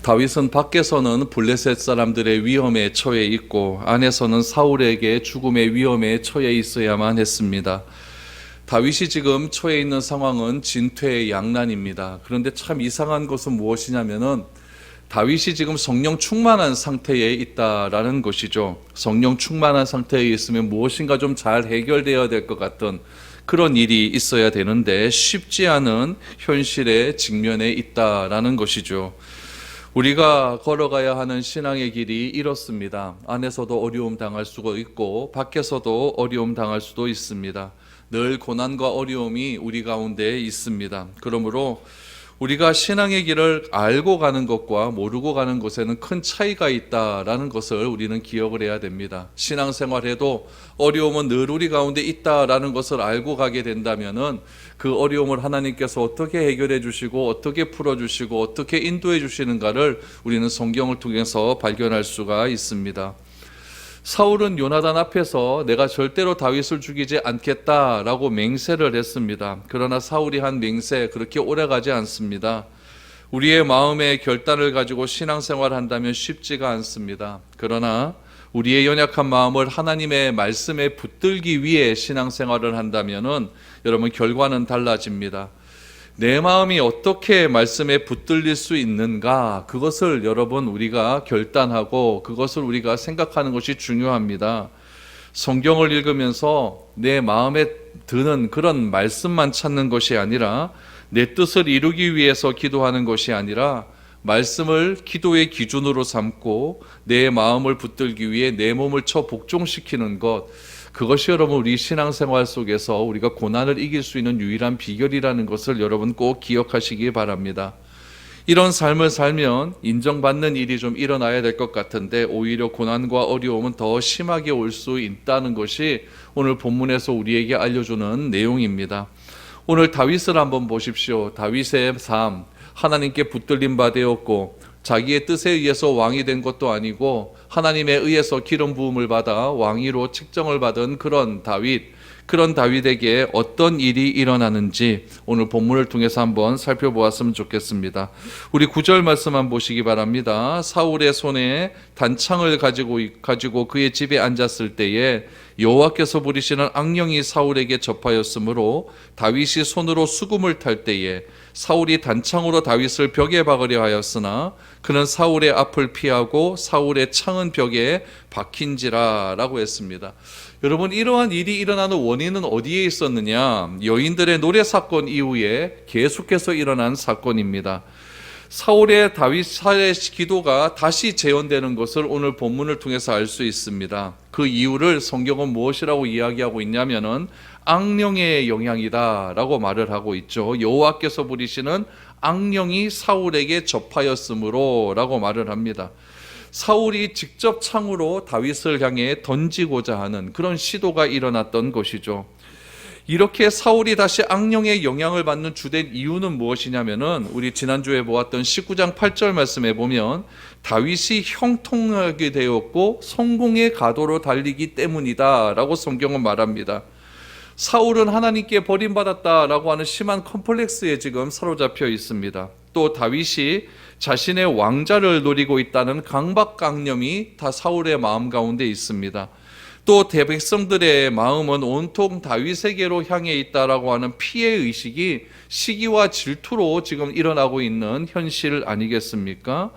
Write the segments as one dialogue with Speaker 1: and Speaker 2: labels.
Speaker 1: 다윗은 밖에서는 블레셋 사람들의 위험에 처해 있고 안에서는 사울에게 죽음의 위험에 처해 있어야만 했습니다. 다윗이 지금 처해 있는 상황은 진퇴의 양난입니다. 그런데 참 이상한 것은 무엇이냐면은 다윗이 지금 성령 충만한 상태에 있다라는 것이죠. 성령 충만한 상태에 있으면 무엇인가 좀 잘 해결되어야 될 것 같은 그런 일이 있어야 되는데 쉽지 않은 현실에 직면해 있다라는 것이죠. 우리가 걸어가야 하는 신앙의 길이 이렇습니다. 안에서도 어려움 당할 수가 있고 밖에서도 어려움 당할 수도 있습니다. 늘 고난과 어려움이 우리 가운데 있습니다. 그러므로 우리가 신앙의 길을 알고 가는 것과 모르고 가는 것에는 큰 차이가 있다라는 것을 우리는 기억을 해야 됩니다. 신앙생활에도 어려움은 늘 우리 가운데 있다라는 것을 알고 가게 된다면은 그 어려움을 하나님께서 어떻게 해결해 주시고 어떻게 풀어 주시고 어떻게 인도해 주시는가를 우리는 성경을 통해서 발견할 수가 있습니다. 사울은 요나단 앞에서 내가 절대로 다윗을 죽이지 않겠다라고 맹세를 했습니다. 그러나 사울이 한 맹세 그렇게 오래가지 않습니다. 우리의 마음의 결단을 가지고 신앙생활을 한다면 쉽지가 않습니다. 그러나 우리의 연약한 마음을 하나님의 말씀에 붙들기 위해 신앙생활을 한다면은 여러분 결과는 달라집니다. 내 마음이 어떻게 말씀에 붙들릴 수 있는가 그것을 여러분 우리가 결단하고 그것을 우리가 생각하는 것이 중요합니다. 성경을 읽으면서 내 마음에 드는 그런 말씀만 찾는 것이 아니라 내 뜻을 이루기 위해서 기도하는 것이 아니라 말씀을 기도의 기준으로 삼고 내 마음을 붙들기 위해 내 몸을 복종시키는 것 그것이 여러분 우리 신앙생활 속에서 우리가 고난을 이길 수 있는 유일한 비결이라는 것을 여러분 꼭 기억하시기 바랍니다. 이런 삶을 살면 인정받는 일이 좀 일어나야 될 것 같은데 오히려 고난과 어려움은 더 심하게 올 수 있다는 것이 오늘 본문에서 우리에게 알려주는 내용입니다. 오늘 다윗을 한번 보십시오. 다윗의 삶, 하나님께 붙들림 바 되었고 자기의 뜻에 의해서 왕이 된 것도 아니고 하나님에 의해서 기름 부음을 받아 왕위로 책정을 받은 그런 다윗에게 어떤 일이 일어나는지 오늘 본문을 통해서 한번 살펴보았으면 좋겠습니다. 우리 9절 말씀만 보시기 바랍니다. 사울의 손에 단창을 가지고 그의 집에 앉았을 때에 여호와께서 부리시는 악령이 사울에게 접하였으므로 다윗이 손으로 수금을 탈 때에 사울이 단창으로 다윗을 벽에 박으려 하였으나 그는 사울의 앞을 피하고 사울의 창은 벽에 박힌지라 라고 했습니다. 여러분 이러한 일이 일어나는 원인은 어디에 있었느냐? 여인들의 노래 사건 이후에 계속해서 일어난 사건입니다. 사울의 다윗의 기도가 다시 재현되는 것을 오늘 본문을 통해서 알 수 있습니다. 그 이유를 성경은 무엇이라고 이야기하고 있냐면은 악령의 영향이다라고 말을 하고 있죠. 여호와께서 부리시는 악령이 사울에게 접하였으므로라고 말을 합니다. 사울이 직접 창으로 다윗을 향해 던지고자 하는 그런 시도가 일어났던 것이죠. 이렇게 사울이 다시 악령의 영향을 받는 주된 이유는 무엇이냐면은 우리 지난주에 보았던 19장 8절 말씀에 보면 다윗이 형통하게 되었고 성공의 가도로 달리기 때문이다라고 성경은 말합니다. 사울은 하나님께 버림받았다라고 하는 심한 컴플렉스에 지금 사로잡혀 있습니다. 또 다윗이 자신의 왕자를 노리고 있다는 강박관념이 다 사울의 마음 가운데 있습니다. 또 대백성들의 마음은 온통 다윗에게로 향해 있다라고 하는 피해의식이 시기와 질투로 지금 일어나고 있는 현실 아니겠습니까?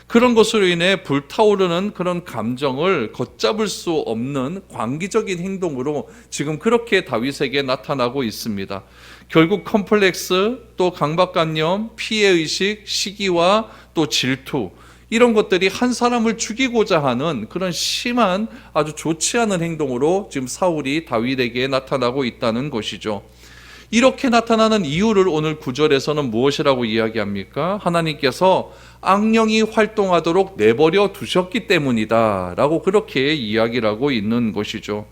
Speaker 1: 그런 것으로 인해 불타오르는 그런 감정을 걷잡을 수 없는 광기적인 행동으로 지금 그렇게 다윗에게 나타나고 있습니다. 결국 컴플렉스, 또 강박관념, 피해의식, 시기와 또 질투 이런 것들이 한 사람을 죽이고자 하는 그런 심한 아주 좋지 않은 행동으로 지금 사울이 다윗에게 나타나고 있다는 것이죠. 이렇게 나타나는 이유를 오늘 9절에서는 무엇이라고 이야기합니까? 하나님께서 악령이 활동하도록 내버려 두셨기 때문이다 라고 그렇게 이야기를 하고 있는 것이죠.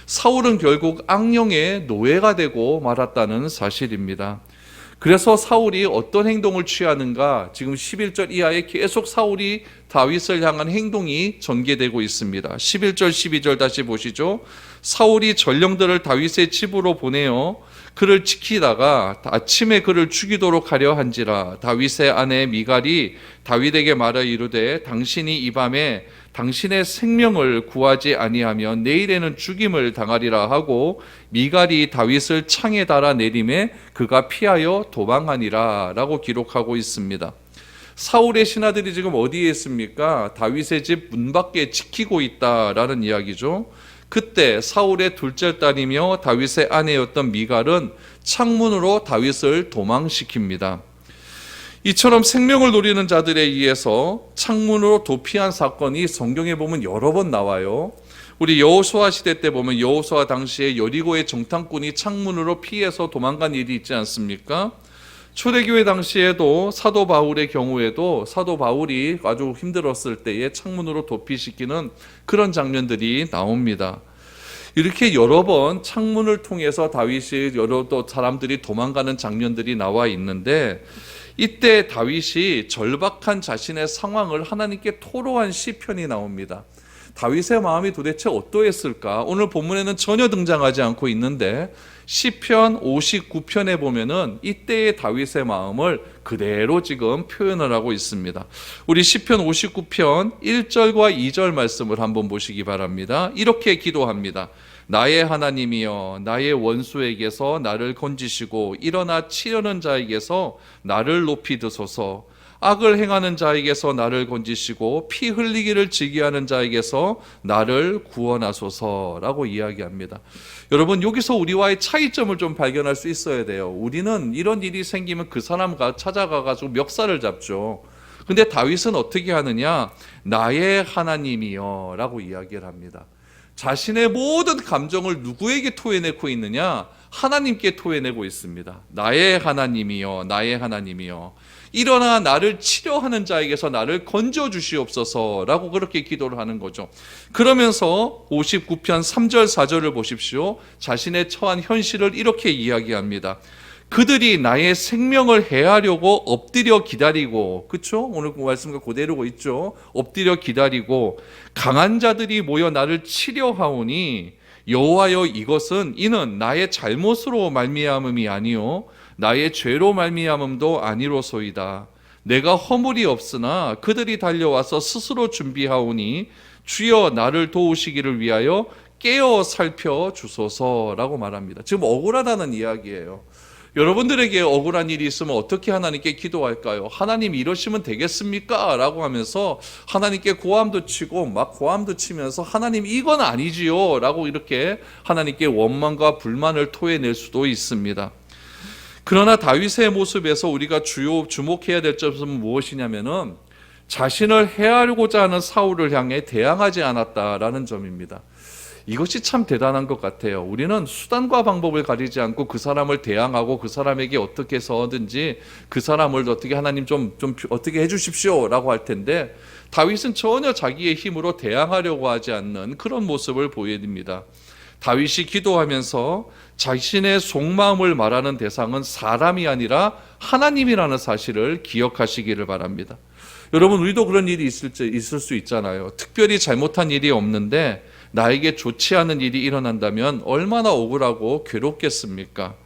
Speaker 1: 사울은 결국 악령의 노예가 되고 말았다는 사실입니다. 그래서 사울이 어떤 행동을 취하는가 지금 11절 이하에 계속 사울이 다윗을 향한 행동이 전개되고 있습니다. 11절 12절 다시 보시죠. 사울이 전령들을 다윗의 집으로 보내어 그를 지키다가 아침에 그를 죽이도록 하려 한지라. 다윗의 아내 미갈이 다윗에게 말하 이르되 당신이 이 밤에 당신의 생명을 구하지 아니하면 내일에는 죽임을 당하리라 하고 미갈이 다윗을 창에 달아 내림에 그가 피하여 도망하니라 라고 기록하고 있습니다. 사울의 신하들이 지금 어디에 있습니까? 다윗의 집 문 밖에 지키고 있다라는 이야기죠. 그때 사울의 둘째 딸이며 다윗의 아내였던 미갈은 창문으로 다윗을 도망시킵니다. 이처럼 생명을 노리는 자들에 의해서 창문으로 도피한 사건이 성경에 보면 여러 번 나와요. 우리 여호수아 시대 때 보면 여호수아 당시에 여리고의 정탐꾼이 창문으로 피해서 도망간 일이 있지 않습니까? 초대교회 당시에도 사도 바울의 경우에도 사도 바울이 아주 힘들었을 때에 창문으로 도피시키는 그런 장면들이 나옵니다. 이렇게 여러 번 창문을 통해서 다윗이 여러 또 사람들이 도망가는 장면들이 나와 있는데, 이때 다윗이 절박한 자신의 상황을 하나님께 토로한 시편이 나옵니다. 다윗의 마음이 도대체 어떠했을까? 오늘 본문에는 전혀 등장하지 않고 있는데 시편 59편에 보면은 이때의 다윗의 마음을 그대로 지금 표현을 하고 있습니다. 우리 시편 59편 1절과 2절 말씀을 한번 보시기 바랍니다. 이렇게 기도합니다. 나의 하나님이여, 나의 원수에게서 나를 건지시고 일어나 치려는 자에게서 나를 높이 드소서. 악을 행하는 자에게서 나를 건지시고 피 흘리기를 지기하는 자에게서 나를 구원하소서라고 이야기합니다. 여러분, 여기서 우리와의 차이점을 좀 발견할 수 있어야 돼요. 우리는 이런 일이 생기면 그 사람과 찾아가가지고 멱살을 잡죠. 근데 다윗은 어떻게 하느냐? 나의 하나님이여 라고 이야기를 합니다. 자신의 모든 감정을 누구에게 토해내고 있느냐? 하나님께 토해내고 있습니다. 나의 하나님이여, 나의 하나님이여, 일어나 나를 치료하는 자에게서 나를 건져 주시옵소서라고 그렇게 기도를 하는 거죠. 그러면서 59편 3절 4절을 보십시오. 자신의 처한 현실을 이렇게 이야기합니다. 그들이 나의 생명을 해하려고 엎드려 기다리고, 그렇죠? 오늘 말씀과 그대로고 있죠. 엎드려 기다리고 강한 자들이 모여 나를 치려하오니 여호와여, 이는 나의 잘못으로 말미암음이 아니요 나의 죄로 말미암음도 아니로소이다. 내가 허물이 없으나 그들이 달려와서 스스로 준비하오니 주여 나를 도우시기를 위하여 깨어 살펴 주소서라고 말합니다. 지금 억울하다는 이야기예요. 여러분들에게 억울한 일이 있으면 어떻게 하나님께 기도할까요? 하나님 이러시면 되겠습니까? 라고 하면서 하나님께 고함도 치고 막 고함도 치면서 하나님 이건 아니지요 라고 이렇게 하나님께 원망과 불만을 토해낼 수도 있습니다. 그러나 다윗의 모습에서 우리가 주목해야 될 점은 무엇이냐면은 자신을 해하려고자 하는 사울을 향해 대항하지 않았다라는 점입니다. 이것이 참 대단한 것 같아요. 우리는 수단과 방법을 가리지 않고 그 사람을 대항하고 그 사람에게 어떻게 해서든지 그 사람을 어떻게 하나님 좀 어떻게 해주십시오 라고 할 텐데, 다윗은 전혀 자기의 힘으로 대항하려고 하지 않는 그런 모습을 보여줍니다. 다윗이 기도하면서 자신의 속마음을 말하는 대상은 사람이 아니라 하나님이라는 사실을 기억하시기를 바랍니다. 여러분, 우리도 그런 일이 있을 수 있잖아요. 특별히 잘못한 일이 없는데 나에게 좋지 않은 일이 일어난다면 얼마나 억울하고 괴롭겠습니까?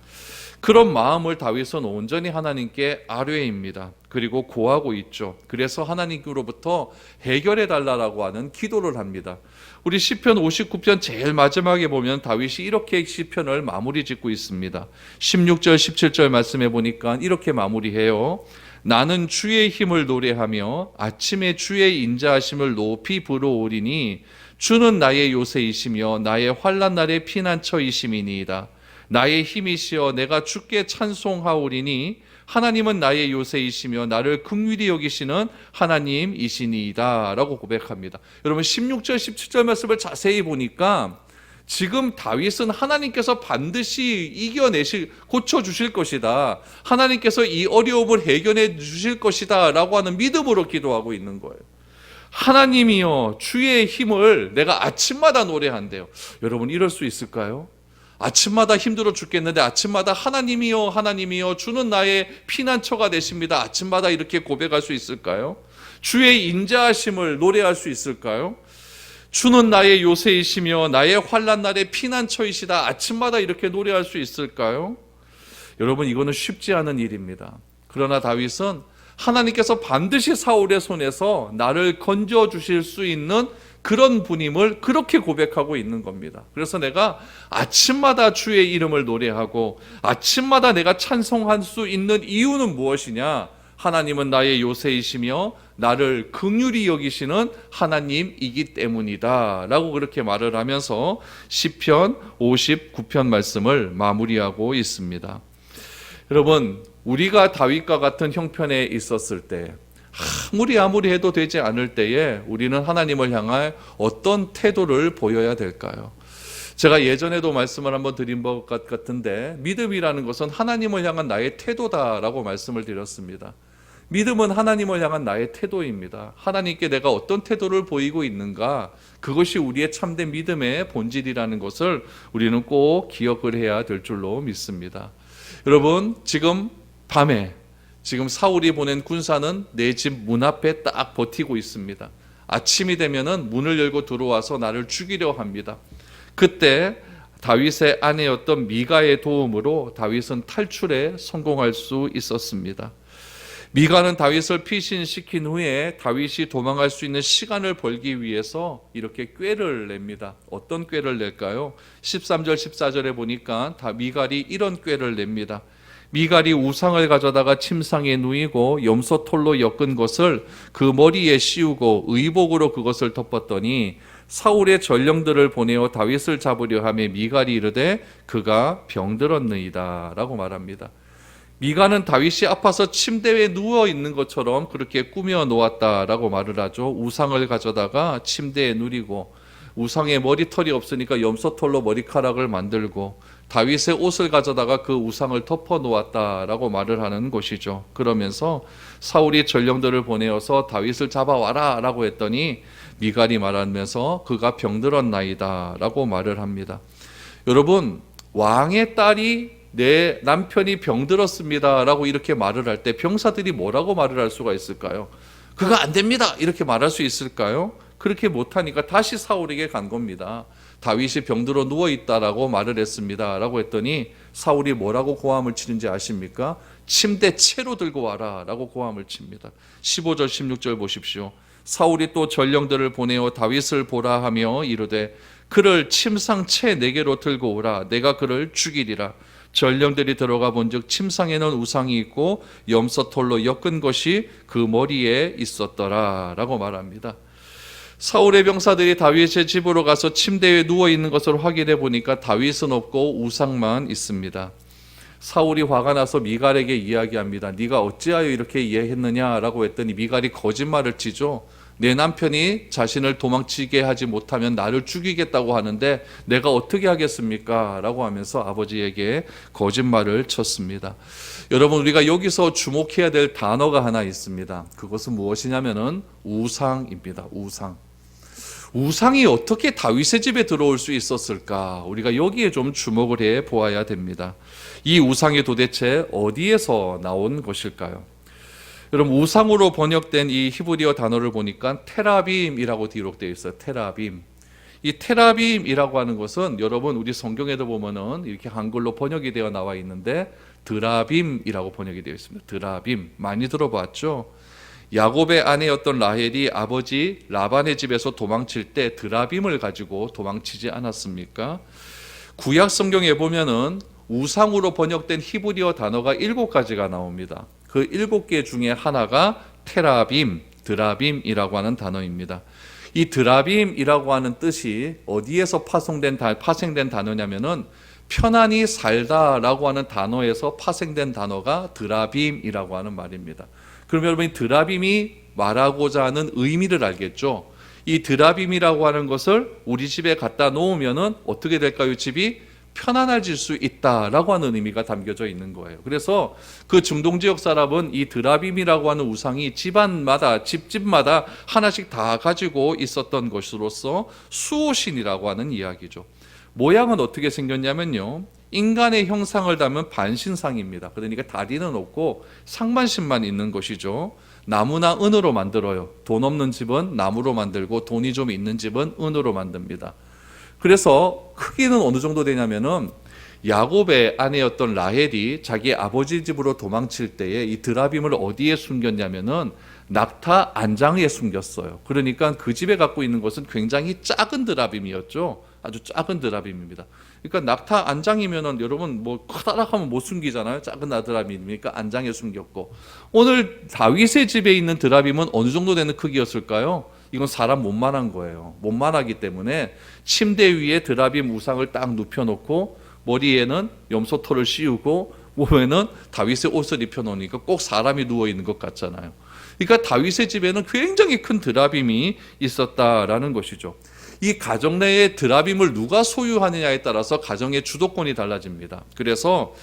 Speaker 1: 그런 마음을 다윗은 온전히 하나님께 아뢰입니다. 그리고 고하고 있죠. 그래서 하나님으로부터 해결해 달라고 하는 기도를 합니다. 우리 시편 59편 제일 마지막에 보면 다윗이 이렇게 시편을 마무리 짓고 있습니다. 16절 17절 말씀해 보니까 이렇게 마무리해요. 나는 주의 힘을 노래하며 아침에 주의 인자하심을 높이 부르오리니 주는 나의 요새이시며 나의 환난 날의 피난처이심이니이다. 나의 힘이시여 내가 주께 찬송하오리니 하나님은 나의 요새이시며 나를 긍휼히 여기시는 하나님이시니이다 라고 고백합니다. 여러분, 16절 17절 말씀을 자세히 보니까 지금 다윗은 하나님께서 반드시 고쳐주실 것이다, 하나님께서 이 어려움을 해결해 주실 것이다 라고 하는 믿음으로 기도하고 있는 거예요. 하나님이여 주의 힘을 내가 아침마다 노래한대요. 여러분, 이럴 수 있을까요? 아침마다 힘들어 죽겠는데 아침마다 하나님이여 하나님이여 주는 나의 피난처가 되십니다, 아침마다 이렇게 고백할 수 있을까요? 주의 인자하심을 노래할 수 있을까요? 주는 나의 요새이시며 나의 환난 날의 피난처이시다, 아침마다 이렇게 노래할 수 있을까요? 여러분, 이거는 쉽지 않은 일입니다. 그러나 다윗은 하나님께서 반드시 사울의 손에서 나를 건져 주실 수 있는 그런 분임을 그렇게 고백하고 있는 겁니다. 그래서 내가 아침마다 주의 이름을 노래하고 아침마다 내가 찬송할 수 있는 이유는 무엇이냐? 하나님은 나의 요새이시며 나를 긍휼히 여기시는 하나님이기 때문이다 라고 그렇게 말을 하면서 시편 59편 말씀을 마무리하고 있습니다. 여러분, 우리가 다윗과 같은 형편에 있었을 때, 아무리 해도 되지 않을 때에 우리는 하나님을 향해 어떤 태도를 보여야 될까요? 제가 예전에도 말씀을 한번 드린 것 같은데, 믿음이라는 것은 하나님을 향한 나의 태도다라고 말씀을 드렸습니다. 믿음은 하나님을 향한 나의 태도입니다. 하나님께 내가 어떤 태도를 보이고 있는가, 그것이 우리의 참된 믿음의 본질이라는 것을 우리는 꼭 기억을 해야 될 줄로 믿습니다. 여러분, 지금 밤에 지금 사울이 보낸 군사는 내 집 문 앞에 딱 버티고 있습니다. 아침이 되면은 문을 열고 들어와서 나를 죽이려 합니다. 그때 다윗의 아내였던 미가의 도움으로 다윗은 탈출에 성공할 수 있었습니다. 미가는 다윗을 피신시킨 후에 다윗이 도망갈 수 있는 시간을 벌기 위해서 이렇게 꾀를 냅니다. 어떤 꾀를 낼까요? 13절 14절에 보니까 미갈이 이런 꾀를 냅니다. 미갈이 우상을 가져다가 침상에 누이고 염소털로 엮은 것을 그 머리에 씌우고 의복으로 그것을 덮었더니 사울의 전령들을 보내어 다윗을 잡으려 하며 미갈이 이르되 그가 병들었느이다 라고 말합니다. 미갈은 다윗이 아파서 침대에 누워 있는 것처럼 그렇게 꾸며 놓았다라고 말을 하죠. 우상을 가져다가 침대에 누리고 우상에 머리털이 없으니까 염소털로 머리카락을 만들고 다윗의 옷을 가져다가 그 우상을 덮어 놓았다라고 말을 하는 것이죠. 그러면서 사울이 전령들을 보내어서 다윗을 잡아와라 라고 했더니 미갈이 말하면서 그가 병들었나이다 라고 말을 합니다. 여러분, 왕의 딸이 내 남편이 병들었습니다 라고 이렇게 말을 할 때 병사들이 뭐라고 말을 할 수가 있을까요? 그거 안 됩니다 이렇게 말할 수 있을까요? 그렇게 못하니까 다시 사울에게 간 겁니다. 다윗이 병들어 누워있다라고 말을 했습니다 라고 했더니 사울이 뭐라고 고함을 치는지 아십니까? 침대 채로 들고 와라 라고 고함을 칩니다. 15절 16절 보십시오. 사울이 또 전령들을 보내어 다윗을 보라 하며 이르되 그를 침상 채 4개로 들고 오라. 내가 그를 죽이리라. 전령들이 들어가 본즉 침상에는 우상이 있고 염소털로 엮은 것이 그 머리에 있었더라 라고 말합니다. 사울의 병사들이 다윗의 집으로 가서 침대에 누워있는 것을 확인해 보니까 다윗은 없고 우상만 있습니다. 사울이 화가 나서 미갈에게 이야기합니다. 네가 어찌하여 이렇게 이해했느냐라고 했더니 미갈이 거짓말을 치죠. 내 남편이 자신을 도망치게 하지 못하면 나를 죽이겠다고 하는데 내가 어떻게 하겠습니까? 라고 하면서 아버지에게 거짓말을 쳤습니다. 여러분, 우리가 여기서 주목해야 될 단어가 하나 있습니다. 그것은 무엇이냐면은 우상입니다. 우상. 우상이 어떻게 다윗의 집에 들어올 수 있었을까? 우리가 여기에 좀 주목을 해 보아야 됩니다. 이 우상이 도대체 어디에서 나온 것일까요? 여러분, 우상으로 번역된 이 히브리어 단어를 보니까 테라빔이라고 기록되어 있어요. 테라빔. 이 테라빔이라고 하는 것은 여러분 우리 성경에도 보면은 이렇게 한글로 번역이 되어 나와 있는데 드라빔이라고 번역이 되어 있습니다. 드라빔 많이 들어봤죠? 야곱의 아내였던 라헬이 아버지 라반의 집에서 도망칠 때 드라빔을 가지고 도망치지 않았습니까? 구약 성경에 보면은 우상으로 번역된 히브리어 단어가 7가지가 나옵니다. 그 7개 중에 하나가 테라빔, 드라빔이라고 하는 단어입니다. 이 드라빔이라고 하는 뜻이 어디에서 파생된 단어냐면은 편안히 살다라고 하는 단어에서 파생된 단어가 드라빔이라고 하는 말입니다. 그럼 여러분이 드라빔이 말하고자 하는 의미를 알겠죠? 이 드라빔이라고 하는 것을 우리 집에 갖다 놓으면은 어떻게 될까요? 집이 편안해질 수 있다라고 하는 의미가 담겨져 있는 거예요. 그래서 그 중동 지역 사람은 이 드라빔이라고 하는 우상이 집안마다 집마다 하나씩 다 가지고 있었던 것으로서 수호신이라고 하는 이야기죠. 모양은 어떻게 생겼냐면요, 인간의 형상을 담은 반신상입니다. 그러니까 다리는 없고 상반신만 있는 것이죠. 나무나 은으로 만들어요. 돈 없는 집은 나무로 만들고 돈이 좀 있는 집은 은으로 만듭니다. 그래서 크기는 어느 정도 되냐면은 야곱의 아내였던 라헬이 자기 아버지 집으로 도망칠 때에 이 드라빔을 어디에 숨겼냐면은 낙타 안장에 숨겼어요. 그러니까 그 집에 갖고 있는 것은 굉장히 작은 드라빔이었죠. 아주 작은 드라빔입니다. 그러니까 낙타 안장이면은 여러분 뭐 커다랗게 못 숨기잖아요. 작은 드라빔이니까 안장에 숨겼고, 오늘 다윗의 집에 있는 드라빔은 어느 정도 되는 크기였을까요? 이건 사람 몸만한 거예요. 몸만하기 때문에 침대 위에 드라빔 우상을 딱 눕혀놓고 머리에는 염소털을 씌우고 몸에는 다윗의 옷을 입혀놓으니까 꼭 사람이 누워있는 것 같잖아요. 그러니까 다윗의 집에는 굉장히 큰 드라빔이 있었다라는 것이죠. 이 가정 내에 드라빔을 누가 소유하느냐에 따라서 가정의 주도권이 달라집니다. 그래서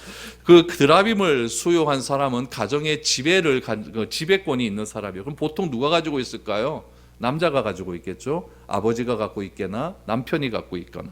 Speaker 1: 그 드라빔을 소유한 사람은 가정의 지배권이 있는 사람이에요. 그럼 보통 누가 가지고 있을까요? 남자가 가지고 있겠죠. 아버지가 갖고 있거나 남편이 갖고 있거나.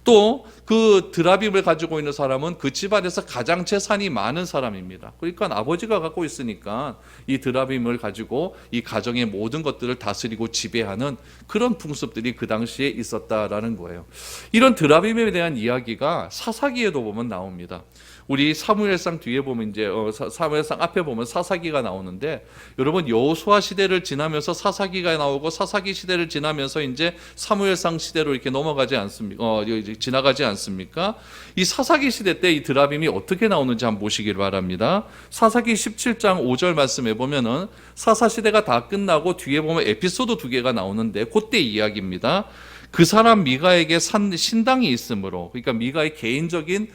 Speaker 1: 또 그 드라빔을 가지고 있는 사람은 그 집안에서 가장 재산이 많은 사람입니다. 그러니까 아버지가 갖고 있으니까 이 드라빔을 가지고 이 가정의 모든 것들을 다스리고 지배하는 그런 풍습들이 그 당시에 있었다라는 거예요. 이런 드라빔에 대한 이야기가 사사기에도 보면 나옵니다. 우리 사무엘상 뒤에 보면 이제 사무엘상 앞에 보면 사사기가 나오는데, 여러분 여호수아 시대를 지나면서 사사기가 나오고 사사기 시대를 지나면서 이제 사무엘상 시대로 이렇게 넘어가지 않습니까? 지나가지 않습니까? 이 사사기 시대 때 이 드라빔이 어떻게 나오는지 한번 보시길 바랍니다. 사사기 17장 5절 말씀에 보면은 사사 시대가 다 끝나고 뒤에 보면 에피소드 2개가 나오는데 그때 이야기입니다. 그 사람 미가에게 신당이 있으므로, 그러니까 미가의 개인적인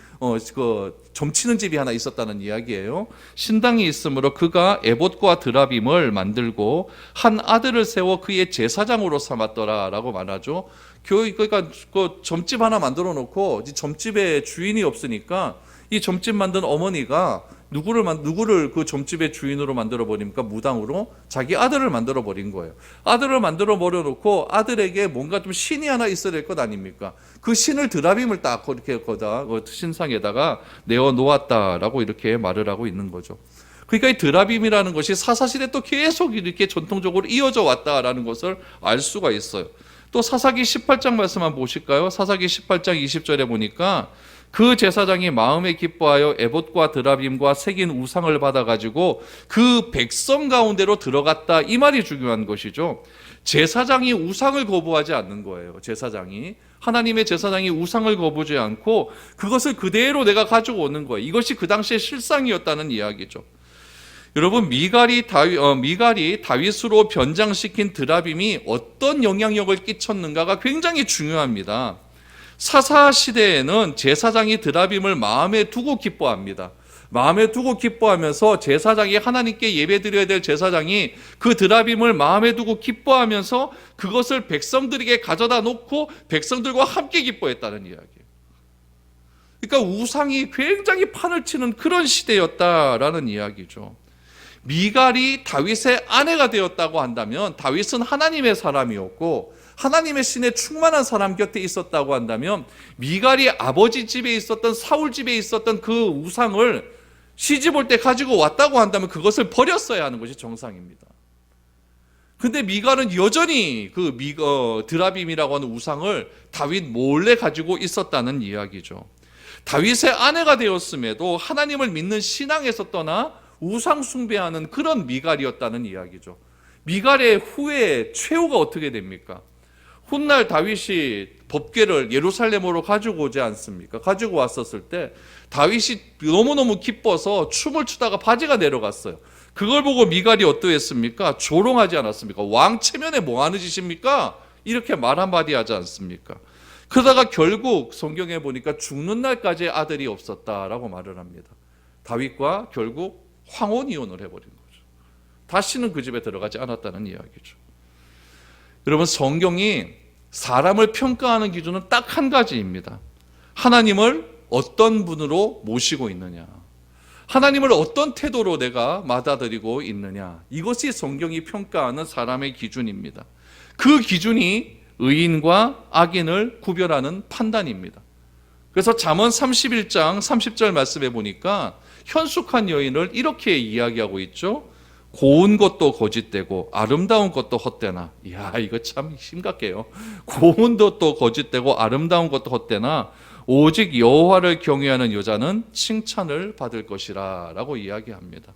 Speaker 1: 점치는 집이 하나 있었다는 이야기예요. 신당이 있으므로 그가 에봇과 드라빔을 만들고 한 아들을 세워 그의 제사장으로 삼았더라라고 말하죠. 그러니까 그 점집 하나 만들어 놓고 점집의 주인이 없으니까 이 점집 만든 어머니가 누구를 그 점집의 주인으로 만들어 버립니까? 무당으로 자기 아들을 만들어 버린 거예요. 아들을 만들어 버려 놓고 아들에게 뭔가 좀 신이 하나 있어야 될 것 아닙니까? 그 신을 드라빔을 딱 이렇게 거다 신상에다가 내어 놓았다라고 이렇게 말을 하고 있는 거죠. 그러니까 이 드라빔이라는 것이 사사시대 또 계속 이렇게 전통적으로 이어져 왔다라는 것을 알 수가 있어요. 또 사사기 18장 말씀 한번 보실까요? 사사기 18장 20절에 보니까 그 제사장이 마음에 기뻐하여 에봇과 드라빔과 새긴 우상을 받아가지고 그 백성 가운데로 들어갔다, 이 말이 중요한 것이죠. 제사장이 우상을 거부하지 않는 거예요. 하나님의 제사장이 우상을 거부하지 않고 그것을 그대로 내가 가지고 오는 거예요. 이것이 그 당시의 실상이었다는 이야기죠. 여러분, 미갈이 다윗으로 변장시킨 드라빔이 어떤 영향력을 끼쳤는가가 굉장히 중요합니다. 사사 시대에는 제사장이 드라빔을 마음에 두고 기뻐합니다. 마음에 두고 기뻐하면서 제사장이 하나님께 예배드려야 될 제사장이 그 드라빔을 마음에 두고 기뻐하면서 그것을 백성들에게 가져다 놓고 백성들과 함께 기뻐했다는 이야기예요. 그러니까 우상이 굉장히 판을 치는 그런 시대였다라는 이야기죠. 미갈이 다윗의 아내가 되었다고 한다면 다윗은 하나님의 사람이었고 하나님의 신에 충만한 사람 곁에 있었다고 한다면 미갈이 아버지 집에 있었던 사울 집에 있었던 그 우상을 시집 올 때 가지고 왔다고 한다면 그것을 버렸어야 하는 것이 정상입니다. 근데 미갈은 여전히 그 드라빔이라고 하는 우상을 다윗 몰래 가지고 있었다는 이야기죠. 다윗의 아내가 되었음에도 하나님을 믿는 신앙에서 떠나 우상 숭배하는 그런 미갈이었다는 이야기죠. 미갈의 후에 최후가 어떻게 됩니까? 훗날 다윗이 법궤를 예루살렘으로 가지고 오지 않습니까? 가지고 왔었을 때 다윗이 너무너무 기뻐서 춤을 추다가 바지가 내려갔어요. 그걸 보고 미갈이 어떠했습니까? 조롱하지 않았습니까? 왕 체면에 뭐 하는 짓입니까? 이렇게 말 한마디 하지 않습니까? 그러다가 결국 성경에 보니까 죽는 날까지 아들이 없었다라고 말을 합니다. 다윗과 결국 황혼 이혼을 해버린 거죠. 다시는 그 집에 들어가지 않았다는 이야기죠. 여러분, 성경이 사람을 평가하는 기준은 딱 한 가지입니다. 하나님을 어떤 분으로 모시고 있느냐, 하나님을 어떤 태도로 내가 받아들이고 있느냐, 이것이 성경이 평가하는 사람의 기준입니다. 그 기준이 의인과 악인을 구별하는 판단입니다. 그래서 잠언 31장 30절 말씀에 보니까 현숙한 여인을 이렇게 이야기하고 있죠. 고운 것도 거짓되고 아름다운 것도 헛되나. 이야, 이거 참 심각해요. 고운 것도 거짓되고 아름다운 것도 헛되나 오직 여호와를 경외하는 여자는 칭찬을 받을 것이라 라고 이야기합니다.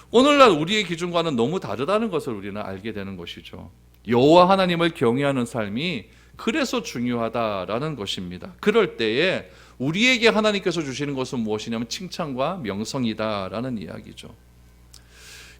Speaker 1: 오늘날 우리의 기준과는 너무 다르다는 것을 우리는 알게 되는 것이죠. 여호와 하나님을 경외하는 삶이 그래서 중요하다라는 것입니다. 그럴 때에 우리에게 하나님께서 주시는 것은 무엇이냐면 칭찬과 명성이다라는 이야기죠.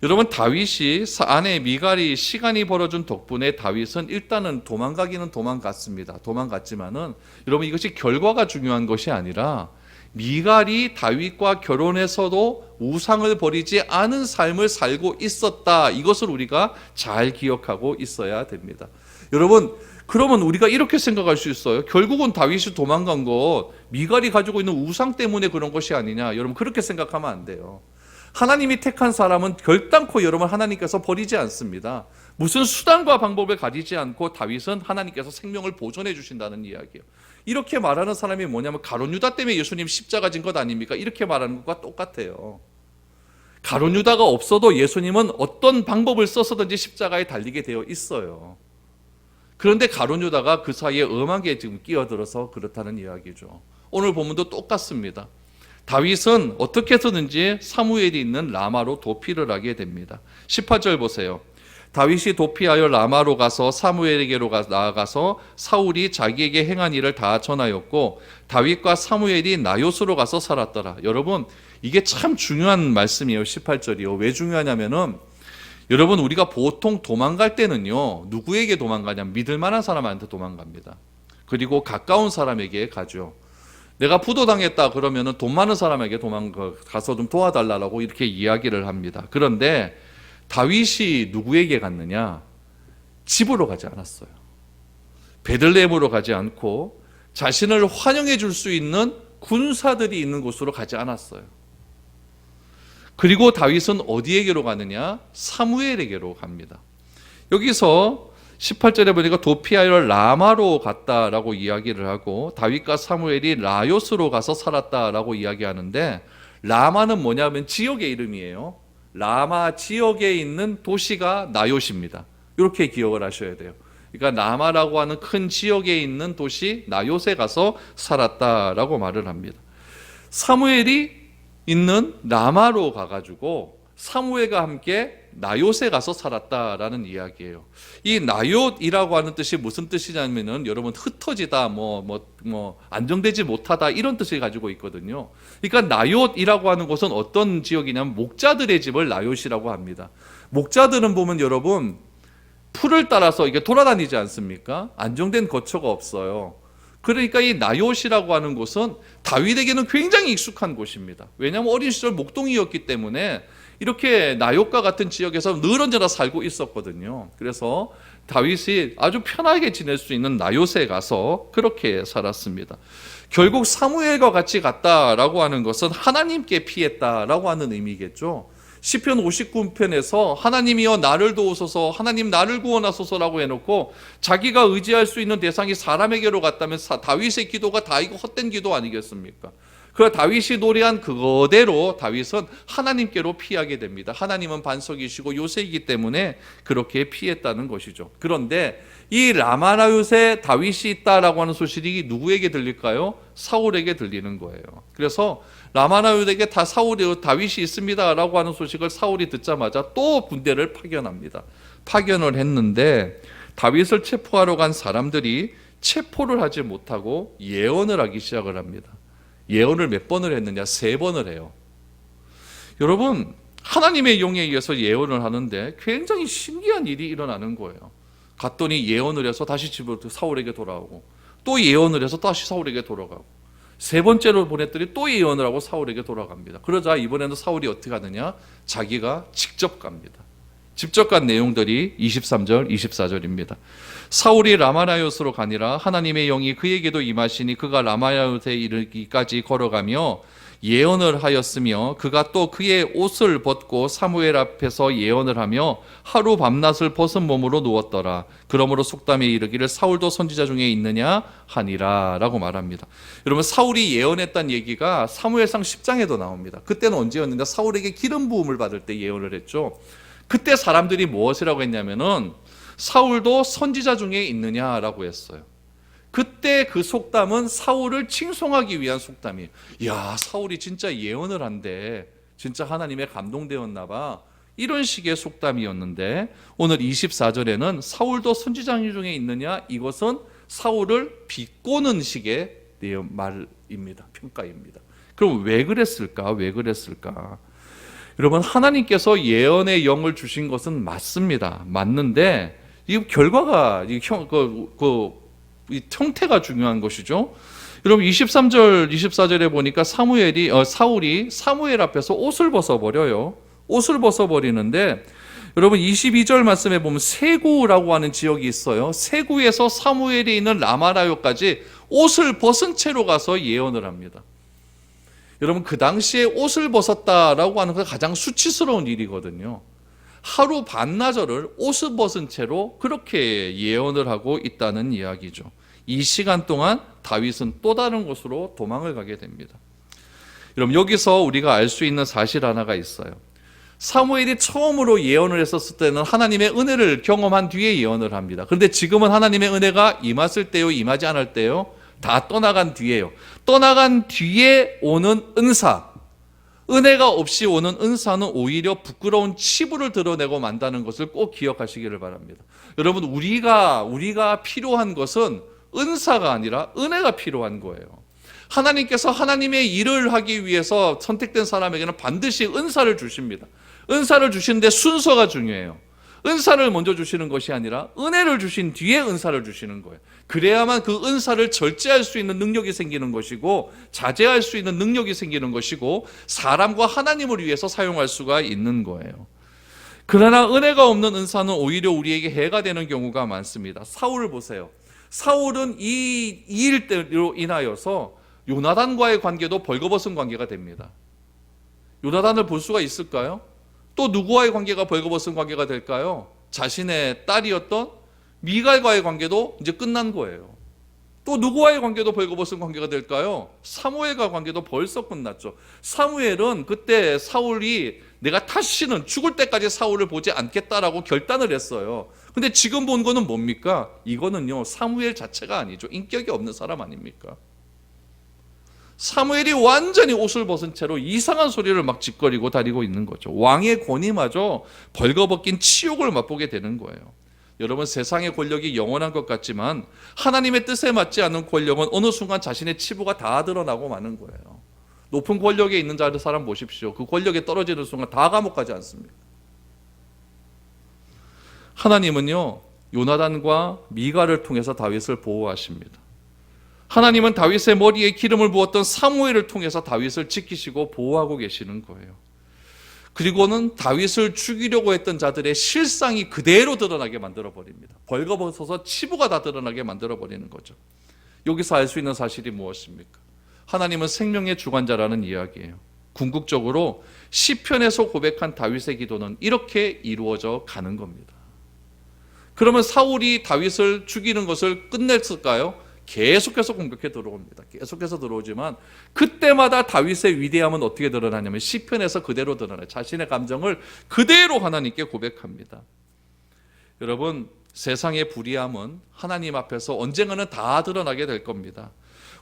Speaker 1: 여러분, 다윗이 아내 미갈이 시간이 벌어준 덕분에 다윗은 일단은 도망가기는 도망갔습니다. 도망갔지만은 여러분, 이것이 결과가 중요한 것이 아니라 미갈이 다윗과 결혼해서도 우상을 버리지 않은 삶을 살고 있었다. 이것을 우리가 잘 기억하고 있어야 됩니다. 여러분, 그러면 우리가 이렇게 생각할 수 있어요. 결국은 다윗이 도망간 것 미갈이 가지고 있는 우상 때문에 그런 것이 아니냐. 여러분, 그렇게 생각하면 안 돼요. 하나님이 택한 사람은 결단코 여러분 하나님께서 버리지 않습니다. 무슨 수단과 방법을 가리지 않고 다윗은 하나님께서 생명을 보존해 주신다는 이야기예요. 이렇게 말하는 사람이 뭐냐면 가룟 유다 때문에 예수님 십자가 진 것 아닙니까? 이렇게 말하는 것과 똑같아요. 가룟 유다가 없어도 예수님은 어떤 방법을 써서든지 십자가에 달리게 되어 있어요. 그런데 가룟 유다가 그 사이에 엄하게 지금 끼어들어서 그렇다는 이야기죠. 오늘 본문도 똑같습니다. 다윗은 어떻게 해서든지 사무엘이 있는 라마로 도피를 하게 됩니다. 18절 보세요. 다윗이 도피하여 라마로 가서 사무엘에게로 나아가서 사울이 자기에게 행한 일을 다 전하였고 다윗과 사무엘이 나요스로 가서 살았더라. 여러분, 이게 참 중요한 말씀이에요. 18절이요. 왜 중요하냐면은 여러분, 우리가 보통 도망갈 때는요, 누구에게 도망가냐면 믿을 만한 사람한테 도망갑니다. 그리고 가까운 사람에게 가죠. 내가 부도당했다 그러면은 돈 많은 사람에게 가서 좀 도와달라고 이렇게 이야기를 합니다. 그런데 다윗이 누구에게 갔느냐? 집으로 가지 않았어요. 베들레헴으로 가지 않고 자신을 환영해 줄 수 있는 군사들이 있는 곳으로 가지 않았어요. 그리고 다윗은 어디에게로 가느냐? 사무엘에게로 갑니다. 여기서 18절에 보니까 도피하여 라마로 갔다라고 이야기를 하고 다윗과 사무엘이 라요스로 가서 살았다라고 이야기하는데, 라마는 뭐냐면 지역의 이름이에요. 라마 지역에 있는 도시가 나요스입니다. 이렇게 기억을 하셔야 돼요. 그러니까 라마라고 하는 큰 지역에 있는 도시 나요스에 가서 살았다라고 말을 합니다. 사무엘이 있는 라마로 가가지고 사무엘과 함께 나요스에 가서 살았다라는 이야기예요. 이 나요스이라고 하는 뜻이 무슨 뜻이냐면은 여러분, 흩어지다, 안정되지 못하다, 이런 뜻을 가지고 있거든요. 그러니까 나요스이라고 하는 곳은 어떤 지역이냐면 목자들의 집을 나요스라고 합니다. 목자들은 보면 여러분, 풀을 따라서 이게 돌아다니지 않습니까? 안정된 거처가 없어요. 그러니까 이 나요스라고 하는 곳은 다윗에게는 굉장히 익숙한 곳입니다. 왜냐하면 어린 시절 목동이었기 때문에 이렇게 나요스과 같은 지역에서 늘 언제나 살고 있었거든요. 그래서 다윗이 아주 편하게 지낼 수 있는 나요스에 가서 그렇게 살았습니다. 결국 사무엘과 같이 갔다라고 하는 것은 하나님께 피했다라고 하는 의미겠죠. 시편 59편에서 하나님이여 나를 도우소서, 하나님 나를 구원하소서라고 해놓고 자기가 의지할 수 있는 대상이 사람에게로 갔다면 다윗의 기도가 다 이거 헛된 기도 아니겠습니까? 그 다윗이 노래한 그거대로 다윗은 하나님께로 피하게 됩니다. 하나님은 반석이시고 요새이기 때문에 그렇게 피했다는 것이죠. 그런데 이 라마나요스에 다윗이 있다라고 하는 소식이 누구에게 들릴까요? 사울에게 들리는 거예요. 그래서 라마나요스에게 다윗이 있습니다라고 하는 소식을 사울이 듣자마자 또 군대를 파견합니다. 파견을 했는데 다윗을 체포하러 간 사람들이 체포를 하지 못하고 예언을 하기 시작을 합니다. 예언을 몇 번을 했느냐? 3번을 해요. 여러분, 하나님의 용에 의해서 예언을 하는데 굉장히 신기한 일이 일어나는 거예요. 갔더니 예언을 해서 다시 집으로 사울에게 돌아오고, 또 예언을 해서 다시 사울에게 돌아가고, 3번째로 보냈더니 또 예언을 하고 사울에게 돌아갑니다. 그러자 이번에는 사울이 어떻게 하느냐? 자기가 직접 갑니다. 직접 간 내용들이 23절, 24절입니다. 사울이 라마나요스로 가니라 하나님의 영이 그에게도 임하시니 그가 라마나요스에 이르기까지 걸어가며 예언을 하였으며 그가 또 그의 옷을 벗고 사무엘 앞에서 예언을 하며 하루 밤낮을 벗은 몸으로 누웠더라. 그러므로 속담에 이르기를 사울도 선지자 중에 있느냐 하니라 라고 말합니다. 여러분, 사울이 예언했던 얘기가 사무엘상 10장에도 나옵니다. 그때는 언제였느냐? 사울에게 기름 부음을 받을 때 예언을 했죠. 그때 사람들이 무엇이라고 했냐면은 사울도 선지자 중에 있느냐라고 했어요. 그때 그 속담은 사울을 칭송하기 위한 속담이에요. 야, 사울이 진짜 예언을 한대. 진짜 하나님에 감동되었나 봐. 이런 식의 속담이었는데 오늘 24절에는 사울도 선지자 중에 있느냐? 이것은 사울을 비꼬는 식의 말입니다. 평가입니다. 그럼 왜 그랬을까? 왜 그랬을까? 여러분, 하나님께서 예언의 영을 주신 것은 맞습니다. 맞는데 이 결과가 이 형태가 중요한 것이죠. 여러분 23절, 24절에 보니까 사울이 사무엘 앞에서 옷을 벗어버려요. 옷을 벗어버리는데 여러분 22절 말씀에 보면 세구라고 하는 지역이 있어요. 세구에서 사무엘이 있는 라마라요까지 옷을 벗은 채로 가서 예언을 합니다. 여러분 그 당시에 옷을 벗었다라고 하는 건 가장 수치스러운 일이거든요. 하루 반나절을 옷을 벗은 채로 그렇게 예언을 하고 있다는 이야기죠. 이 시간 동안 다윗은 또 다른 곳으로 도망을 가게 됩니다. 여러분 여기서 우리가 알 수 있는 사실 하나가 있어요. 사무엘이 처음으로 예언을 했었을 때는 하나님의 은혜를 경험한 뒤에 예언을 합니다. 그런데 지금은 하나님의 은혜가 임했을 때요, 임하지 않을 때요, 다 떠나간 뒤에요. 떠나간 뒤에 오는 은사, 은혜가 없이 오는 은사는 오히려 부끄러운 치부를 드러내고 만다는 것을 꼭 기억하시기를 바랍니다. 여러분 우리가 필요한 것은 은사가 아니라 은혜가 필요한 거예요. 하나님께서 하나님의 일을 하기 위해서 선택된 사람에게는 반드시 은사를 주십니다. 은사를 주시는데 순서가 중요해요. 은사를 먼저 주시는 것이 아니라 은혜를 주신 뒤에 은사를 주시는 거예요. 그래야만 그 은사를 절제할 수 있는 능력이 생기는 것이고 자제할 수 있는 능력이 생기는 것이고 사람과 하나님을 위해서 사용할 수가 있는 거예요. 그러나 은혜가 없는 은사는 오히려 우리에게 해가 되는 경우가 많습니다. 사울을 보세요. 사울은 이 일대로 인하여서 요나단과의 관계도 벌거벗은 관계가 됩니다. 요나단을 볼 수가 있을까요? 또 누구와의 관계가 벌거벗은 관계가 될까요? 자신의 딸이었던 미갈과의 관계도 이제 끝난 거예요. 또 누구와의 관계도 벌거벗은 관계가 될까요? 사무엘과 관계도 벌써 끝났죠. 사무엘은 그때 사울이 내가 다시는 죽을 때까지 사울을 보지 않겠다라고 결단을 했어요. 근데 지금 본 거는 뭡니까? 이거는요, 사무엘 자체가 아니죠. 인격이 없는 사람 아닙니까? 사무엘이 완전히 옷을 벗은 채로 이상한 소리를 막 짓거리고 다니고 있는 거죠. 왕의 권위마저 벌거벗긴 치욕을 맛보게 되는 거예요. 여러분, 세상의 권력이 영원한 것 같지만 하나님의 뜻에 맞지 않는 권력은 어느 순간 자신의 치부가 다 드러나고 마는 거예요. 높은 권력에 있는 사람 보십시오. 그 권력에 떨어지는 순간 다 감옥 가지 않습니까? 하나님은요, 요나단과 미가를 통해서 다윗을 보호하십니다. 하나님은 다윗의 머리에 기름을 부었던 사무엘을 통해서 다윗을 지키시고 보호하고 계시는 거예요. 그리고는 다윗을 죽이려고 했던 자들의 실상이 그대로 드러나게 만들어버립니다. 벌거벗어서 치부가 다 드러나게 만들어버리는 거죠. 여기서 알 수 있는 사실이 무엇입니까? 하나님은 생명의 주관자라는 이야기예요. 궁극적으로 시편에서 고백한 다윗의 기도는 이렇게 이루어져 가는 겁니다. 그러면 사울이 다윗을 죽이는 것을 끝냈을까요? 계속해서 공격해 들어옵니다. 계속해서 들어오지만 그때마다 다윗의 위대함은 어떻게 드러나냐면 시편에서 그대로 드러나요. 자신의 감정을 그대로 하나님께 고백합니다. 여러분, 세상의 불의함은 하나님 앞에서 언젠가는 다 드러나게 될 겁니다.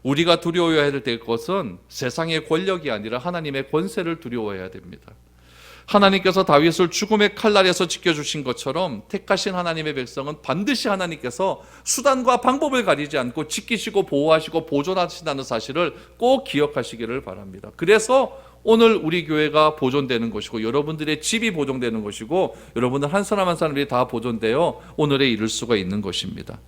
Speaker 1: 우리가 두려워해야 될 것은 세상의 권력이 아니라 하나님의 권세를 두려워해야 됩니다. 하나님께서 다윗을 죽음의 칼날에서 지켜주신 것처럼 택하신 하나님의 백성은 반드시 하나님께서 수단과 방법을 가리지 않고 지키시고 보호하시고 보존하신다는 사실을 꼭 기억하시기를 바랍니다. 그래서 오늘 우리 교회가 보존되는 것이고 여러분들의 집이 보존되는 것이고 여러분들 한 사람 한 사람이 다 보존되어 오늘에 이를 수가 있는 것입니다.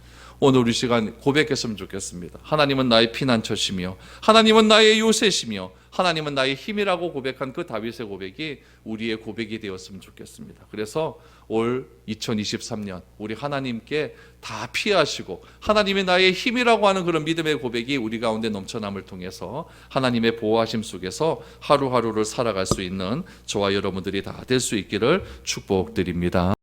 Speaker 1: 오늘 우리 시간 고백했으면 좋겠습니다. 하나님은 나의 피난처시며 하나님은 나의 요새시며 하나님은 나의 힘이라고 고백한 그 다윗의 고백이 우리의 고백이 되었으면 좋겠습니다. 그래서 올 2023년 우리 하나님께 다 피하시고 하나님이 나의 힘이라고 하는 그런 믿음의 고백이 우리 가운데 넘쳐남을 통해서 하나님의 보호하심 속에서 하루하루를 살아갈 수 있는 저와 여러분들이 다 될 수 있기를 축복드립니다.